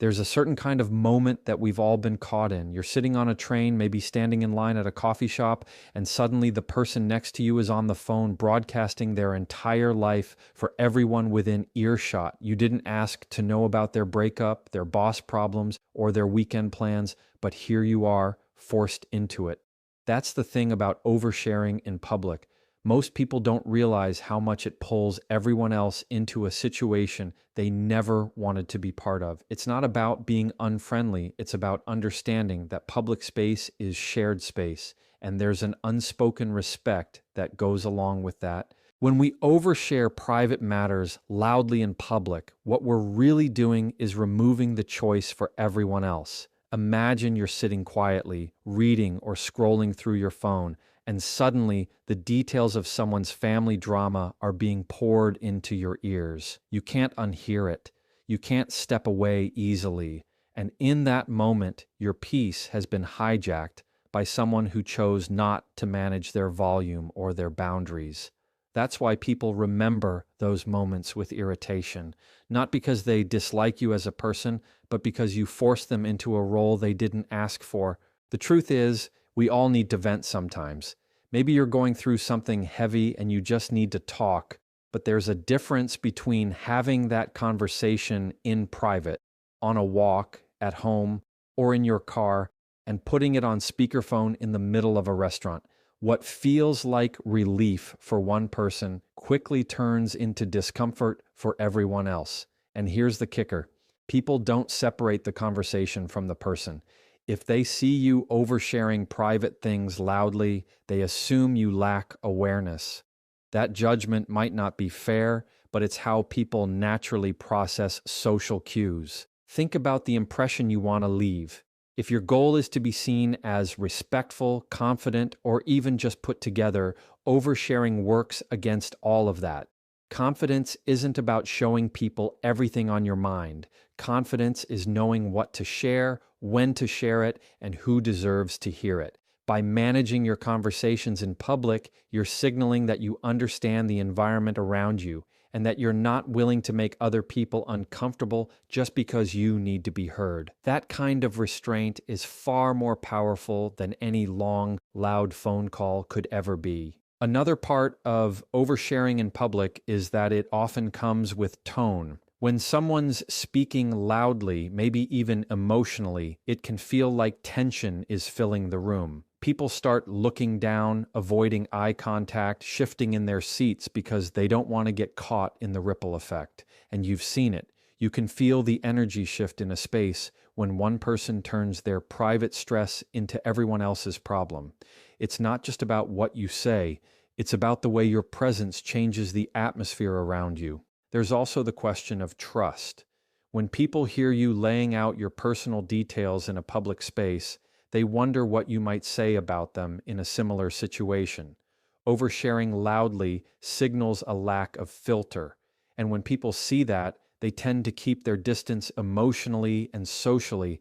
There's a certain kind of moment that we've all been caught in. You're sitting on a train, maybe standing in line at a coffee shop, and suddenly the person next to you is on the phone broadcasting their entire life for everyone within earshot. You didn't ask to know about their breakup, their boss problems, or their weekend plans, but here you are, forced into it. That's the thing about oversharing in public. Most people don't realize how much it pulls everyone else into a situation they never wanted to be part of. It's not about being unfriendly, it's about understanding that public space is shared space, and there's an unspoken respect that goes along with that. When we overshare private matters loudly in public, what we're really doing is removing the choice for everyone else. Imagine you're sitting quietly, reading or scrolling through your phone, and suddenly the details of someone's family drama are being poured into your ears. You can't unhear it. You can't step away easily. And in that moment, your peace has been hijacked by someone who chose not to manage their volume or their boundaries. That's why people remember those moments with irritation, not because they dislike you as a person, but because you forced them into a role they didn't ask for. The truth is, we all need to vent sometimes. Maybe you're going through something heavy and you just need to talk, but there's a difference between having that conversation in private, on a walk, at home, or in your car, and putting it on speakerphone in the middle of a restaurant. What feels like relief for one person quickly turns into discomfort for everyone else. And here's the kicker. People don't separate the conversation from the person. If they see you oversharing private things loudly, they assume you lack awareness. That judgment might not be fair, but it's how people naturally process social cues. Think about the impression you want to leave. If your goal is to be seen as respectful, confident, or even just put together, oversharing works against all of that. Confidence isn't about showing people everything on your mind. Confidence is knowing what to share, when to share it, and who deserves to hear it. By managing your conversations in public, you're signaling that you understand the environment around you and that you're not willing to make other people uncomfortable just because you need to be heard. That kind of restraint is far more powerful than any long, loud phone call could ever be. Another part of oversharing in public is that it often comes with tone. When someone's speaking loudly, maybe even emotionally, it can feel like tension is filling the room. People start looking down, avoiding eye contact, shifting in their seats because they don't want to get caught in the ripple effect. And you've seen it. You can feel the energy shift in a space when one person turns their private stress into everyone else's problem. It's not just about what you say, it's about the way your presence changes the atmosphere around you. There's also the question of trust. When people hear you laying out your personal details in a public space, they wonder what you might say about them in a similar situation. Oversharing loudly signals a lack of filter, and when people see that, they tend to keep their distance emotionally and socially.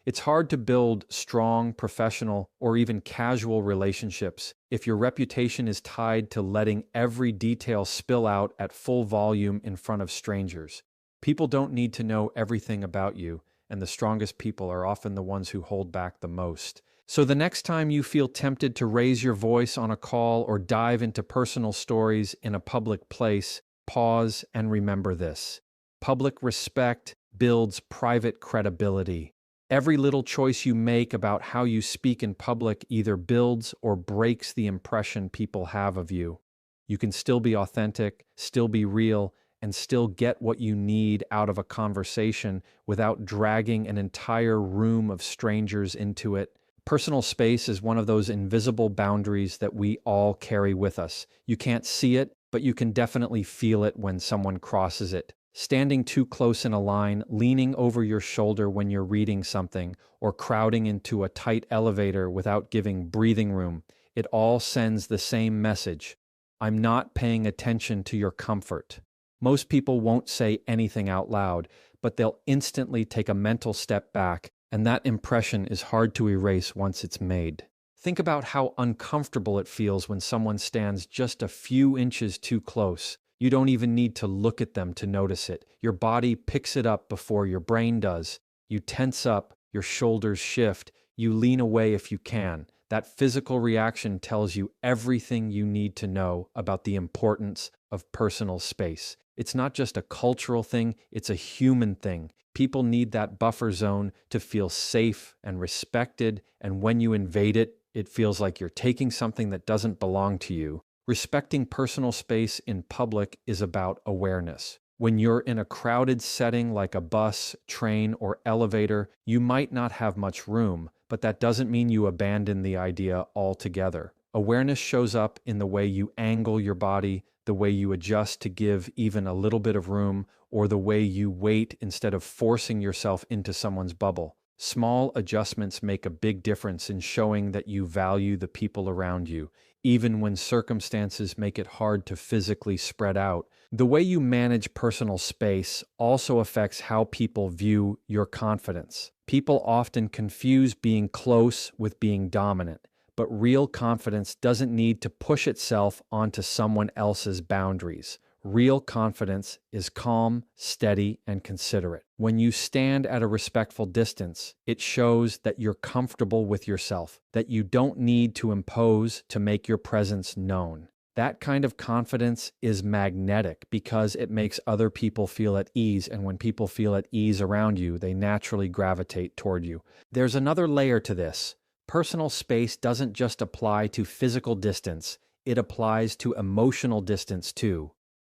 It's hard to build strong, professional, or even casual relationships if your reputation is tied to letting every detail spill out at full volume in front of strangers. People don't need to know everything about you, and the strongest people are often the ones who hold back the most. So the next time you feel tempted to raise your voice on a call or dive into personal stories in a public place, pause and remember this. Public respect builds private credibility. Every little choice you make about how you speak in public either builds or breaks the impression people have of you. You can still be authentic, still be real, and still get what you need out of a conversation without dragging an entire room of strangers into it. Personal space is one of those invisible boundaries that we all carry with us. You can't see it, but you can definitely feel it when someone crosses it. Standing too close in a line, leaning over your shoulder when you're reading something, or crowding into a tight elevator without giving breathing room, it all sends the same message. I'm not paying attention to your comfort. Most people won't say anything out loud, but they'll instantly take a mental step back, and that impression is hard to erase once it's made. Think about how uncomfortable it feels when someone stands just a few inches too close. You don't even need to look at them to notice it. Your body picks it up before your brain does. You tense up, your shoulders shift, you lean away if you can. That physical reaction tells you everything you need to know about the importance of personal space. It's not just a cultural thing, it's a human thing. People need that buffer zone to feel safe and respected, and when you invade it, it feels like you're taking something that doesn't belong to you. Respecting personal space in public is about awareness. When you're in a crowded setting like a bus, train, or elevator, you might not have much room, but that doesn't mean you abandon the idea altogether. Awareness shows up in the way you angle your body, the way you adjust to give even a little bit of room, or the way you wait instead of forcing yourself into someone's bubble. Small adjustments make a big difference in showing that you value the people around you, even when circumstances make it hard to physically spread out. The way you manage personal space also affects how people view your confidence. People often confuse being close with being dominant, but real confidence doesn't need to push itself onto someone else's boundaries. Real confidence is calm, steady, and considerate. When you stand at a respectful distance, it shows that you're comfortable with yourself, that you don't need to impose to make your presence known. That kind of confidence is magnetic because it makes other people feel at ease, and when people feel at ease around you, they naturally gravitate toward you. There's another layer to this. Personal space doesn't just apply to physical distance, it applies to emotional distance too.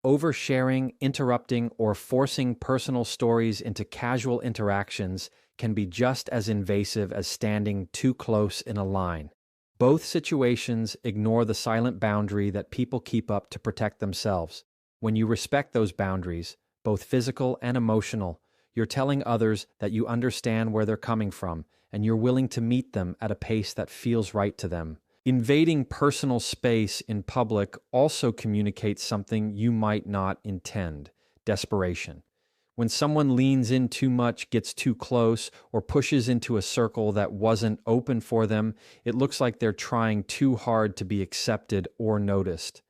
Oversharing, interrupting, or forcing personal stories into casual interactions can be just as invasive as standing too close in a line. Both situations ignore the silent boundary that people keep up to protect themselves. When you respect those boundaries, both physical and emotional, you're telling others that you understand where they're coming from, and you're willing to meet them at a pace that feels right to them. Invading personal space in public also communicates something you might not intend: desperation. When someone leans in too much, gets too close, or pushes into a circle that wasn't open for them, it looks like they're trying too hard to be accepted or noticed.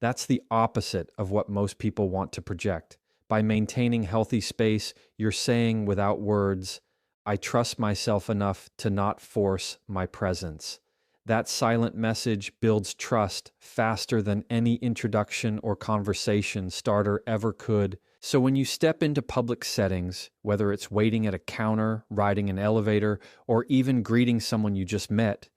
That's the opposite of what most people want to project. By maintaining healthy space, you're saying without words, "I trust myself enough to not force my presence." That silent message builds trust faster than any introduction or conversation starter ever could. So when you step into public settings, whether it's waiting at a counter, riding an elevator, or even greeting someone you just met,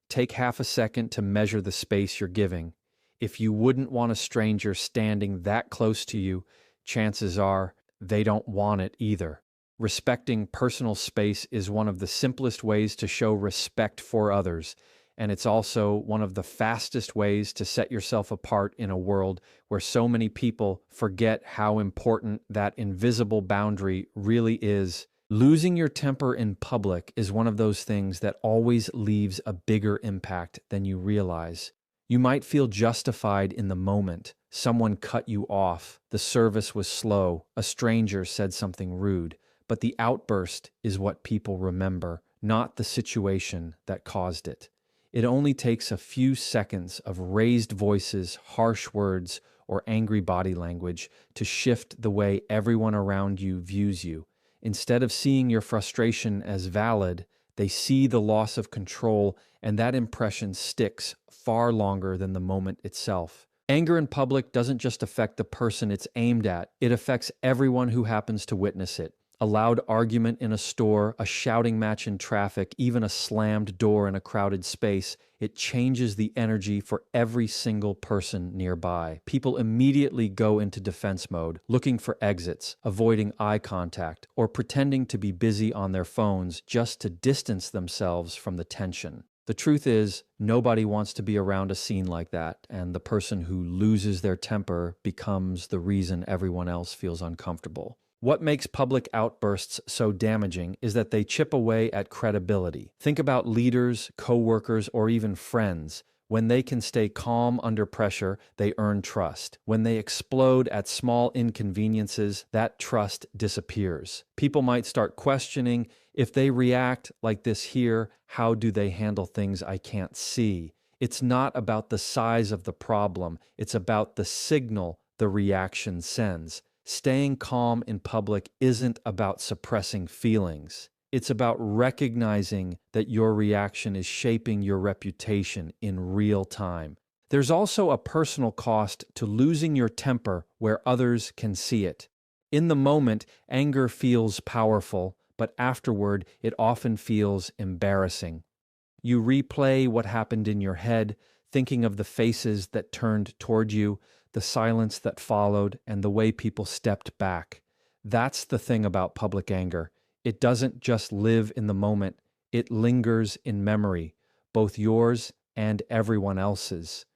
take half a second to measure the space you're giving. If you wouldn't want a stranger standing that close to you, chances are they don't want it either. Respecting personal space is one of the simplest ways to show respect for others, and it's also one of the fastest ways to set yourself apart in a world where so many people forget how important that invisible boundary really is. Losing your temper in public is one of those things that always leaves a bigger impact than you realize. You might feel justified in the moment. Someone cut you off, the service was slow, a stranger said something rude, but the outburst is what people remember, not the situation that caused it. It only takes a few seconds of raised voices, harsh words, or angry body language to shift the way everyone around you views you. Instead of seeing your frustration as valid, they see the loss of control, and that impression sticks far longer than the moment itself. Anger in public doesn't just affect the person it's aimed at, it affects everyone who happens to witness it. A loud argument in a store, a shouting match in traffic, even a slammed door in a crowded space, it changes the energy for every single person nearby. People immediately go into defense mode, looking for exits, avoiding eye contact, or pretending to be busy on their phones just to distance themselves from the tension. The truth is, nobody wants to be around a scene like that, and the person who loses their temper becomes the reason everyone else feels uncomfortable. What makes public outbursts so damaging is that they chip away at credibility. Think about leaders, coworkers, or even friends. When they can stay calm under pressure, they earn trust. When they explode at small inconveniences, that trust disappears. People might start questioning, if they react like this here, how do they handle things I can't see? It's not about the size of the problem, it's about the signal the reaction sends. Staying calm in public isn't about suppressing feelings. It's about recognizing that your reaction is shaping your reputation in real time. There's also a personal cost to losing your temper where others can see it. In the moment, anger feels powerful, but afterward, it often feels embarrassing. You replay what happened in your head, thinking of the faces that turned toward you, the silence that followed, and the way people stepped back. That's the thing about public anger. It doesn't just live in the moment, it lingers in memory, both yours and everyone else's.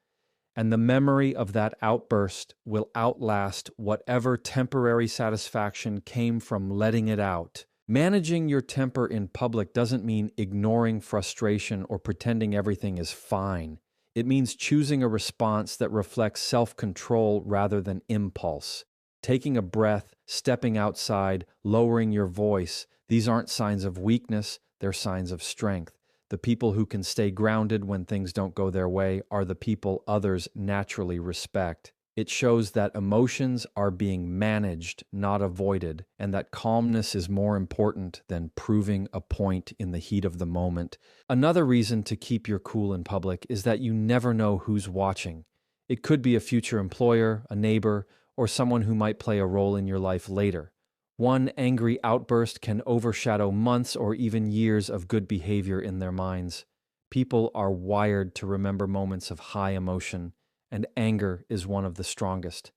And the memory of that outburst will outlast whatever temporary satisfaction came from letting it out. Managing your temper in public doesn't mean ignoring frustration or pretending everything is fine. It means choosing a response that reflects self-control rather than impulse. Taking a breath, stepping outside, lowering your voice, these aren't signs of weakness, they're signs of strength. The people who can stay grounded when things don't go their way are the people others naturally respect. It shows that emotions are being managed, not avoided, and that calmness is more important than proving a point in the heat of the moment. Another reason to keep your cool in public is that you never know who's watching. It could be a future employer, a neighbor, or someone who might play a role in your life later. One angry outburst can overshadow months or even years of good behavior in their minds. People are wired to remember moments of high emotion, and anger is one of the strongest.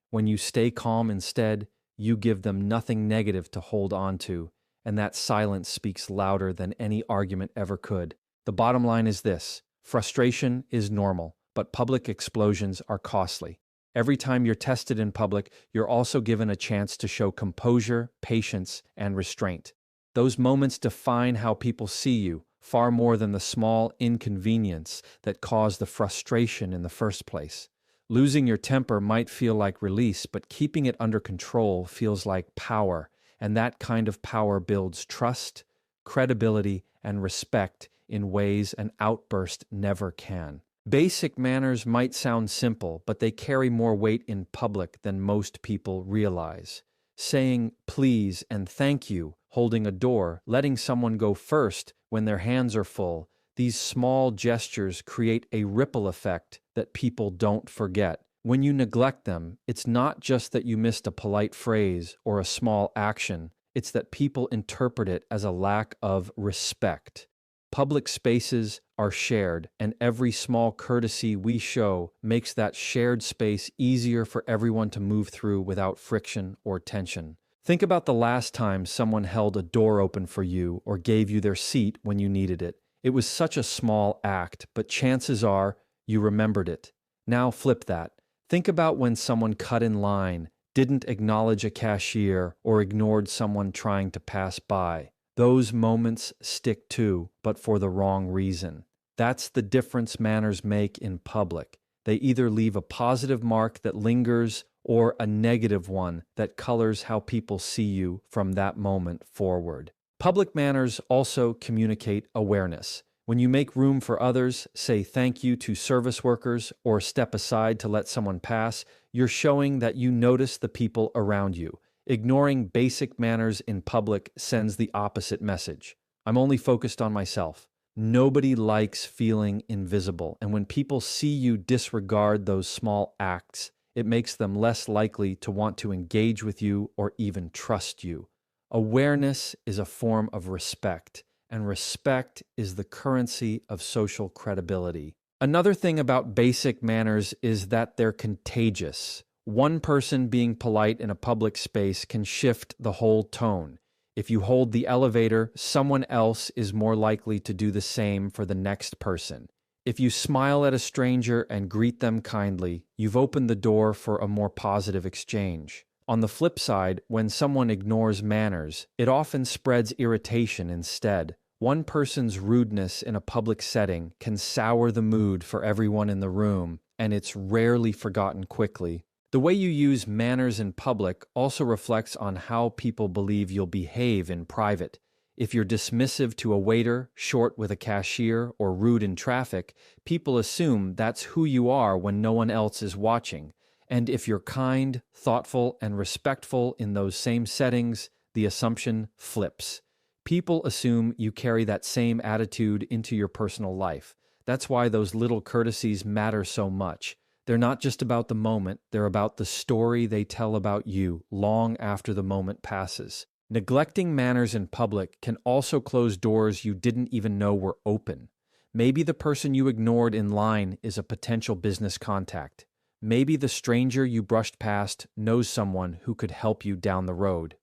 When you stay calm instead, you give them nothing negative to hold on to, and that silence speaks louder than any argument ever could. The bottom line is this: frustration is normal, but public explosions are costly. Every time you're tested in public, you're also given a chance to show composure, patience, and restraint. Those moments define how people see you, far more than the small inconvenience that caused the frustration in the first place. Losing your temper might feel like release, but keeping it under control feels like power, and that kind of power builds trust, credibility, and respect in ways an outburst never can. Basic manners might sound simple, but they carry more weight in public than most people realize. Saying please and thank you, holding a door, letting someone go first when their hands are full, these small gestures create a ripple effect that people don't forget. When you neglect them, it's not just that you missed a polite phrase or a small action, it's that people interpret it as a lack of respect. Public spaces are shared, and every small courtesy we show makes that shared space easier for everyone to move through without friction or tension. Think about the last time someone held a door open for you or gave you their seat when you needed it. It was such a small act, but chances are you remembered it. Now flip that. Think about when someone cut in line, didn't acknowledge a cashier, or ignored someone trying to pass by. Those moments stick too, but for the wrong reason. That's the difference manners make in public. They either leave a positive mark that lingers or a negative one that colors how people see you from that moment forward. Public manners also communicate awareness. When you make room for others, say thank you to service workers, or step aside to let someone pass, you're showing that you notice the people around you. Ignoring basic manners in public sends the opposite message. I'm only focused on myself. Nobody likes feeling invisible, and when people see you disregard those small acts, it makes them less likely to want to engage with you or even trust you. Awareness is a form of respect, and respect is the currency of social credibility. Another thing about basic manners is that they're contagious. One person being polite in a public space can shift the whole tone. If you hold the elevator, someone else is more likely to do the same for the next person. If you smile at a stranger and greet them kindly, you've opened the door for a more positive exchange. On the flip side, when someone ignores manners, it often spreads irritation instead. One person's rudeness in a public setting can sour the mood for everyone in the room, and it's rarely forgotten quickly. The way you use manners in public also reflects on how people believe you'll behave in private. If you're dismissive to a waiter, short with a cashier, or rude in traffic, people assume that's who you are when no one else is watching. And if you're kind, thoughtful, and respectful in those same settings, the assumption flips. People assume you carry that same attitude into your personal life. That's why those little courtesies matter so much. They're not just about the moment, they're about the story they tell about you long after the moment passes. Neglecting manners in public can also close doors you didn't even know were open. Maybe the person you ignored in line is a potential business contact. Maybe the stranger you brushed past knows someone who could help you down the road.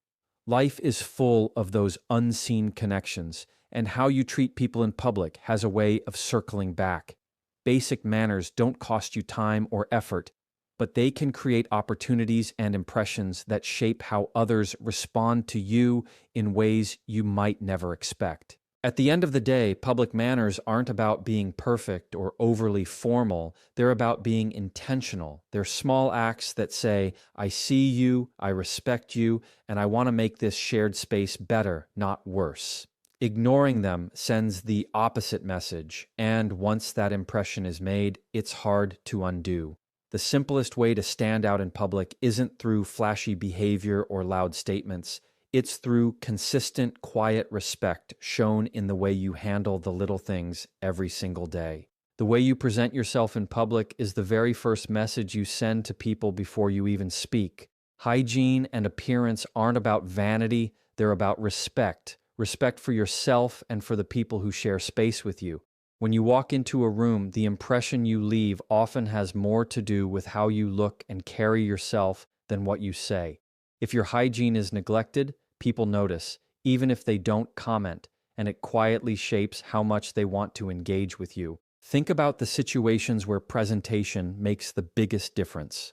Life is full of those unseen connections, and how you treat people in public has a way of circling back. Basic manners don't cost you time or effort, but they can create opportunities and impressions that shape how others respond to you in ways you might never expect. At the end of the day, public manners aren't about being perfect or overly formal. They're about being intentional. They're small acts that say, I see you, I respect you, and I want to make this shared space better, not worse. Ignoring them sends the opposite message, and once that impression is made, it's hard to undo. The simplest way to stand out in public isn't through flashy behavior or loud statements. It's through consistent, quiet respect shown in the way you handle the little things every single day. The way you present yourself in public is the very first message you send to people before you even speak. Hygiene and appearance aren't about vanity, they're about respect. Respect for yourself and for the people who share space with you. When you walk into a room, the impression you leave often has more to do with how you look and carry yourself than what you say. If your hygiene is neglected, people notice, even if they don't comment, and it quietly shapes how much they want to engage with you. Think about the situations where presentation makes the biggest difference.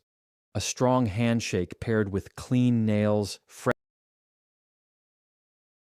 A strong handshake paired with clean nails, fresh